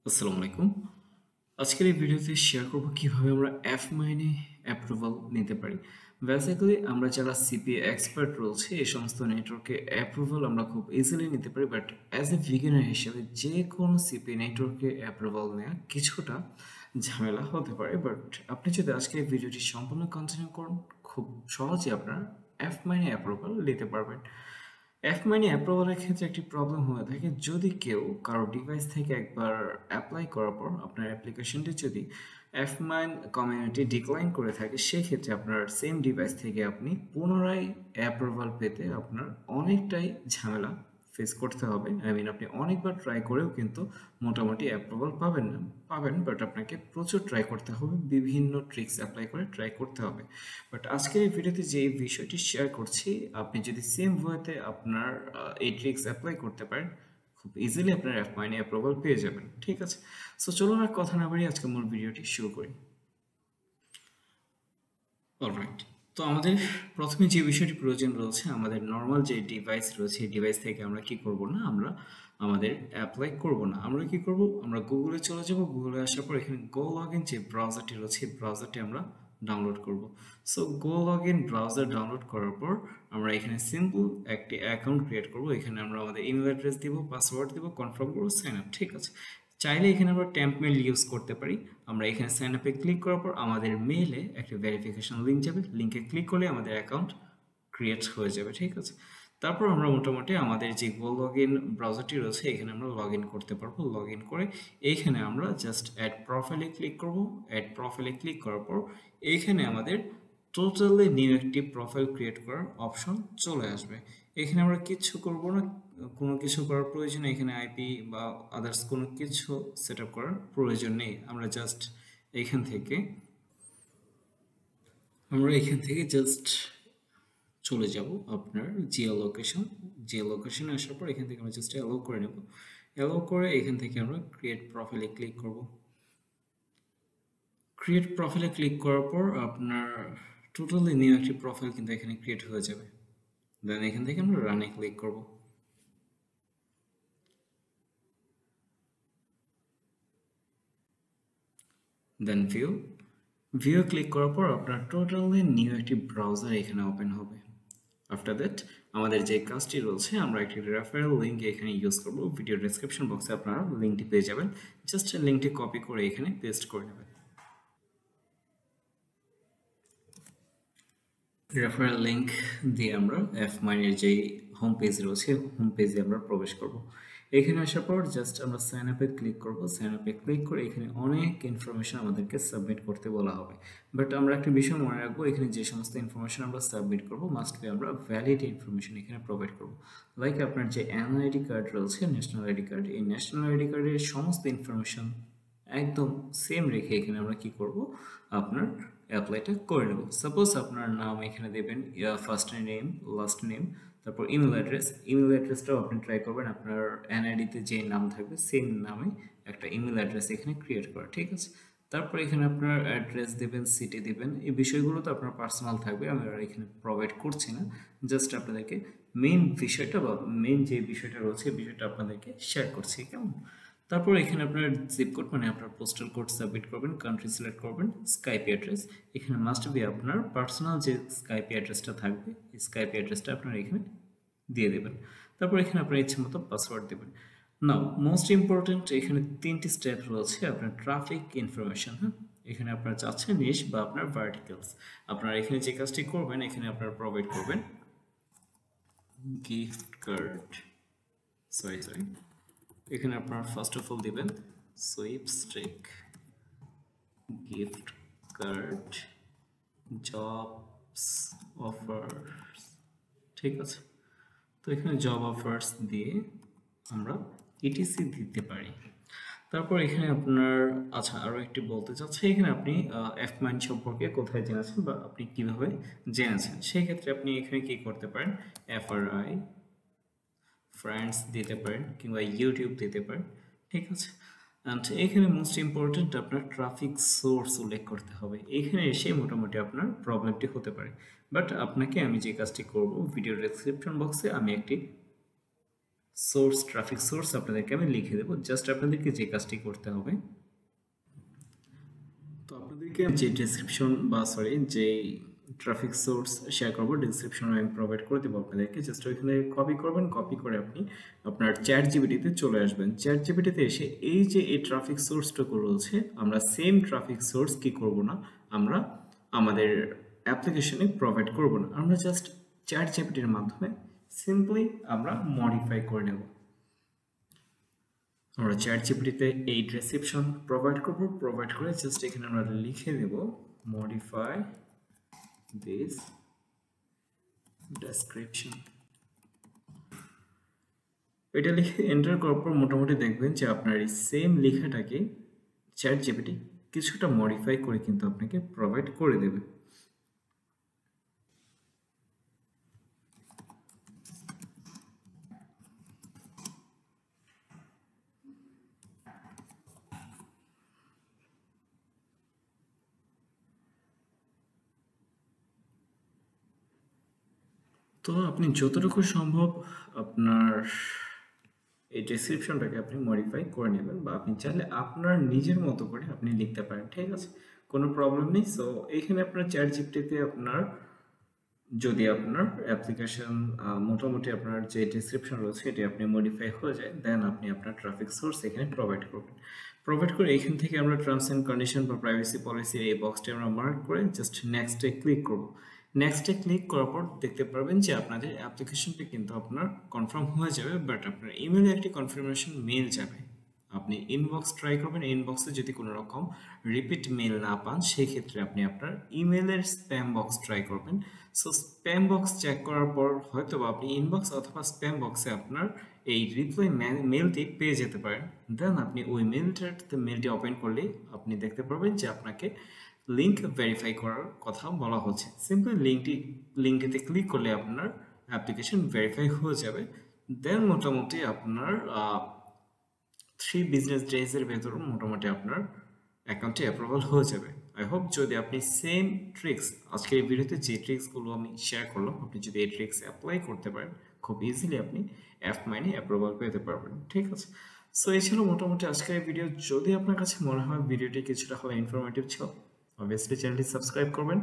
আসসালামু আলাইকুম। আজকের এই ভিডিওতে শেয়ার করব কিভাবে আমরা এফ মাইনে অ্যাপ্রুভাল নিতে পারি। বেসিক্যালি আমরা যারা সিপিএ এক্সপার্ট রয়েছে এই সমস্ত নেটওয়ার্কে অ্যাপ্রুভাল আমরা খুব ইজিলি নিতে পারি, বাট অ্যাজ এ বিগিনার হিসেবে যে কোনো সিপিএ নেটওয়ার্কে অ্যাপ্রুভাল নেওয়া কিছুটা ঝামেলা হতে পারে। বাট আপনি যদি আজকে এই ভিডিওটি সম্পূর্ণ কন্টিনিউ করুন, খুব সহজে আপনার এফ মাইনে অ্যাপ্রুভাল নিতে পারবেন। এফ মাইনে অ্যাপ্রুভালের ক্ষেত্রে একটি প্রবলেম হয়ে থাকে, যদি কেউ কারো ডিভাইস থেকে একবার অ্যাপ্লাই করার পর আপনার অ্যাপ্লিকেশনটি যদি এফ মাইন কমিউনিটি ডিক্লাইন করে থাকে, সেক্ষেত্রে আপনার সেম ডিভাইস থেকে আপনি পুনরায় অ্যাপ্রুভাল পেতে আপনার অনেকটাই ঝামেলা ফেস করতে হবে। আপনি অনেকবার ট্রাই করেও কিন্তু মোটামুটি অ্যাপ্রুভাল পাবেন না, বাট আপনাকে প্রচুর ট্রাই করতে হবে, বিভিন্ন ট্রিক্স অ্যাপ্লাই করে ট্রাই করতে হবে। বাট আজকের এই ভিডিওতে যে বিষয়টি শেয়ার করছি, আপনি যদি সেম ওয়েতে আপনার এই ট্রিক্স অ্যাপ্লাই করতে পারেন, খুব ইজিলি আপনার এফ মাইনে অ্যাপ্রুভাল পেয়ে যাবেন। ঠিক আছে, সো চলুন আর কথা না বাড়িয়ে আজকে মূল ভিডিওটি শুরু করি। অলরাইট, তো আমাদের প্রথমে যে বিষয়টি প্রয়োজন রয়েছে, আমাদের নর্মাল যে ডিভাইস রয়েছে এই ডিভাইস থেকে আমরা কি করব না, আমরা আমাদের অ্যাপ্লাই করব না। আমরা কি করব, আমরা গুগলে চলে যাব। গুগলে আসার পর এখানে গো লগ ইন যে ব্রাউজারটি রয়েছে এই ব্রাউজারটি আমরা ডাউনলোড করব। So go log in browser download করার পর আমরা এখানে সিম্পল একটি অ্যাকাউন্ট ক্রিয়েট করব। এখানে আমরা আমাদের ইমেল অ্যাড্রেস দিব, পাসওয়ার্ড দিব, কনফার্ম করব, সাইন আপ। ঠিক আছে, চাইলে এখানে আমরা ট্যাম্প মেল ইউজ করতে পারি। আমরা এখানে সাইন আপে ক্লিক করার পর আমাদের মেইলে একটা ভেরিফিকেশন লিঙ্ক যাবে, লিঙ্কে ক্লিক করলে আমাদের অ্যাকাউন্ট ক্রিয়েট হয়ে যাবে। ঠিক আছে, তারপর আমরা মোটামুটি আমাদের যে গো লগ ইন ব্রাউজারটি রয়েছে এখানে আমরা লগ ইন করতে পারবো। লগ ইন করে এইখানে আমরা জাস্ট অ্যাড প্রোফাইলে ক্লিক করব। অ্যাড প্রোফাইলে ক্লিক করার পর এইখানে আমাদের টোটালি নিউ একটি প্রোফাইল ক্রিয়েট করার অপশন চলে আসবে। এখানে আমরা কিচ্ছু করব না, কোনো কিছু করার প্রয়োজন নেই। এখানে আইপি বা আদার্স কোনো কিছু সেট আপ করার প্রয়োজন নেই। আমরা এখান থেকে জাস্ট চলে যাব আপনার জিও লোকেশন। জিও লোকেশনে আসার পর এখান থেকে আমরা জাস্ট অ্যালো করে নেব। অ্যালো করে এখান থেকে আমরা ক্রিয়েট প্রোফাইলে ক্লিক করব। ক্রিয়েট প্রোফাইলে ক্লিক করার পর আপনার টোটালি নিউ একটি প্রোফাইল কিন্তু এখানে ক্রিয়েট হয়ে যাবে। দেন এখান থেকে আমরা রানে ক্লিক করব। দেন ভিউ ক্লিক করার পর আপনার টোটালি নিউ একটি ব্রাউজার এখানে ওপেন হবে। আফটার দ্যাট আমাদের যে কাজটি রয়েছে, আমরা একটি রেফারেল লিঙ্ক এখানে ইউজ করব। ভিডিও ডেসক্রিপশন বক্সে আপনারা লিঙ্কটি পেয়ে যাবেন। জাস্ট লিঙ্কটি কপি করে এখানে পেস্ট করে নেবেন। রেফারেল লিঙ্ক দিয়ে আমরা এফ মাইনের যে হোম পেজ রয়েছে হোম পেজে আমরা প্রবেশ করব। এখানে আসার পর জাস্ট আমরা সাইন আপে ক্লিক করব। সাইন আপে ক্লিক করে এখানে অনেক ইনফরমেশন আমাদেরকে সাবমিট করতে বলা হবে। বাট আমরা একটা বিষয় মনে রাখবো, এখানে যে সমস্ত ইনফরমেশন আমরা সাবমিট করব মাস্ট বি আমরা ভ্যালিড ইনফরমেশন এখানে প্রোভাইড করব। লাইক আপনার যে এনআইডি কার্ড রয়েছে, ন্যাশনাল আইডি কার্ড, এই ন্যাশনাল আইডি কার্ডের সমস্ত ইনফরমেশন একদম সেম রেখে এখানে আমরা কি করব, আপনার অ্যাপ্লাইটা করে নেব। সাপোজ আপনার নাম এখানে দেবেন, ফার্স্ট নেম, লাস্ট নেম, তারপর ইমেল অ্যাড্রেস। ইমেল অ্যাড্রেসটাও আপনি ট্রাই করবেন আপনার এনআইডিতে যে নাম থাকবে সেম নামে একটা ইমেল অ্যাড্রেস এখানে ক্রিয়েট করা। ঠিক আছে, তারপর এখানে আপনার অ্যাড্রেস দেবেন, সিটি দেবেন। এই বিষয়গুলো তো আপনার পার্সোনাল থাকবে, আমি আর এখানে প্রোভাইড করছি না। জাস্ট আপনাদেরকে মেইন বিষয়টা বা মেইন যে বিষয়টা রয়েছে এই বিষয়টা আপনাদেরকে শেয়ার করছি, কেমন? তারপর এখানে আপনার জিপ কোড মানে আপনার পোস্টাল কোড সাবমিট করবেন, কান্ট্রি সিলেক্ট করবেন, স্কাইপ অ্যাড্রেস এখানে মাস্ট বি আপনার পার্সোনাল যে স্কাইপ অ্যাড্রেসটা থাকবে এই স্কাইপ অ্যাড্রেসটা আপনার এখানে দিয়ে দেবেন। তারপর এখানে আপনার ইচ্ছে মতো পাসওয়ার্ড দেবেন। নাও মোস্ট ইম্পর্টেন্ট, এখানে 3টি স্টেপ রয়েছে আপনার ট্রাফিক ইনফরমেশন। হ্যাঁ, এখানে আপনার চাচ্ছেন নিশ বা আপনার ভার্টিক্যালস। আপনার এখানে যে কাজটি করবেন, এখানে আপনার প্রোভাইড করবেন গিফট কার্ড, সরি, এখানে আপনার ফার্স্ট অফ অল দিবেন sweepstake, gift card, jobs offers. ঠিক আছে, তো এখানে জব অফার্স দিয়ে আমরা ইটিসি দিতে পারি। তারপর এখানে আপনার আচ্ছা আরও একটি বলতে চাচ্ছি, এখানে আপনি এফ মাইন সম্পর্কে কোথায় জেনেছেন বা আপনি কিভাবে জেনেছেন, সেই ক্ষেত্রে আপনি এখানে কি করতে পারেন, এফআরআই ফ্রেন্ডস দিতে পারেন কিংবা ইউটিউব দিতে পারেন। ঠিক আছে, অ্যান্ড এখানে মোস্ট ইম্পর্টেন্ট আপনার ট্রাফিক সোর্স উল্লেখ করতে হবে। এখানে এসে মোটামুটি আপনার প্রবলেমটি হতে পারে। বাট আপনাকে আমি যে কাজটি করব, ভিডিও ডেসক্রিপশন বক্সে আমি একটি সোর্স ট্রাফিক সোর্স আপনাদেরকে আমি লিখে দেবো। জাস্ট আপনাদেরকে যে কাজটি করতে হবে, তো আপনাদেরকে যে ডেসক্রিপশন বা সরি যে ট্রাফিক সোর্স শেয়ার করবো, ডেসক্রিপশন আমি প্রোভাইড করে দেবো আপনাদেরকে। জাস্ট ওইখানে কপি করবেন, কপি করে আপনি আপনার চ্যাট জিপিটিতে চলে আসবেন। চ্যাট জিপিটিতে এসে এই যে এই ট্রাফিক সোর্সটুকু রয়েছে, আমরা সেম ট্রাফিক সোর্স কি করব না, আমরা আমাদের অ্যাপ্লিকেশনে প্রোভাইড করব না, আমরা জাস্ট চ্যাট জিপিটির মাধ্যমে সিম্পলি আমরা মডিফাই করে নেব। আমরা চ্যাট জিপিটিতে এই ডেসক্রিপশন প্রোভাইড করব, প্রোভাইড করে জাস্ট এখানে আমরা লিখে দেব মডিফাই দিস ডেসক্রিপশন। এটা লিখে এন্টার করার পর মোটামুটি দেখবেন যে আপনার এই সেম লেখাটাকে চ্যাট জিপিটি কিছুটা মডিফাই করে কিন্তু আপনাকে প্রোভাইড করে দেবে। তো আপনি যতটুকু সম্ভব আপনার এই ডেসক্রিপশনটাকে আপনি মডিফাই করে নেবেন, বা আপনি চাইলে আপনার নিজের মতো করে আপনি লিখতে পারেন, ঠিক আছে, কোনো প্রবলেম নেই। সো এইখানে আপনার চ্যাট জিপিটিতে আপনার যদি আপনার অ্যাপ্লিকেশন মোটামুটি আপনার যে ডেসক্রিপশন রয়েছে এটি আপনি মডিফাই হয়ে যায়, দেন আপনি আপনার ট্রাফিক সোর্স এখানে প্রোভাইড করবেন। প্রোভাইড করে এখান থেকে আমরা টার্মস অ্যান্ড কন্ডিশন বা প্রাইভেসি পলিসির এই বক্সটি আমরা মার্ক করে জাস্ট নেক্সটে ক্লিক করব। নেক্সটে ক্লিক করার পর দেখতে পারবেন যে আপনাদের অ্যাপ্লিকেশনটি কিন্তু আপনার কনফার্ম হয়ে যাবে, বাট আপনার ইমেলে একটি কনফার্মেশন মেল যাবে। আপনি ইনবক্স ট্রাই করবেন, ইনবক্সে যদি কোনো রকম রিপিট মেল না পান সেই ক্ষেত্রে আপনি আপনার ইমেলের স্প্যাম বক্স ট্রাই করবেন। সো স্প্যাম বক্স চেক করার পর হয়তো বা আপনি ইনবক্স অথবা স্প্যাম বক্সে আপনার এই রিপ্লাই মেলটি পেয়ে যেতে পারেন। দেন আপনি ওই মেলটি ওপেন করলেই আপনি দেখতে পারবেন যে আপনাকে লিঙ্ক ভেরিফাই করার কথা বলা হচ্ছে। সিম্পলি লিঙ্কটিতে ক্লিক করলে আপনার অ্যাপ্লিকেশন ভেরিফাই হয়ে যাবে। দেন মোটামুটি আপনার 3 বিজনেস ডেজের ভেতর মোটামুটি আপনার অ্যাকাউন্টে অ্যাপ্রুভাল হয়ে যাবে। আই হোপ যদি আপনি সেম ট্রিক্স, আজকের এই ভিডিওতে যে ট্রিক্সগুলো আমি শেয়ার করলাম, আপনি যদি এই ট্রিক্স অ্যাপ্লাই করতে পারেন খুব ইজিলি আপনি অ্যাপ মাইনে অ্যাপ্রুভাল পেতে পারবেন, ঠিক আছে। সো এই ছিল মোটামুটি আজকের এই ভিডিও। যদি আপনার কাছে মনে হয় ভিডিওটি কিছুটা হলে ইনফরমেটিভ ছিল, অবভিয়াসলি চ্যানেলটি সাবস্ক্রাইব করবেন।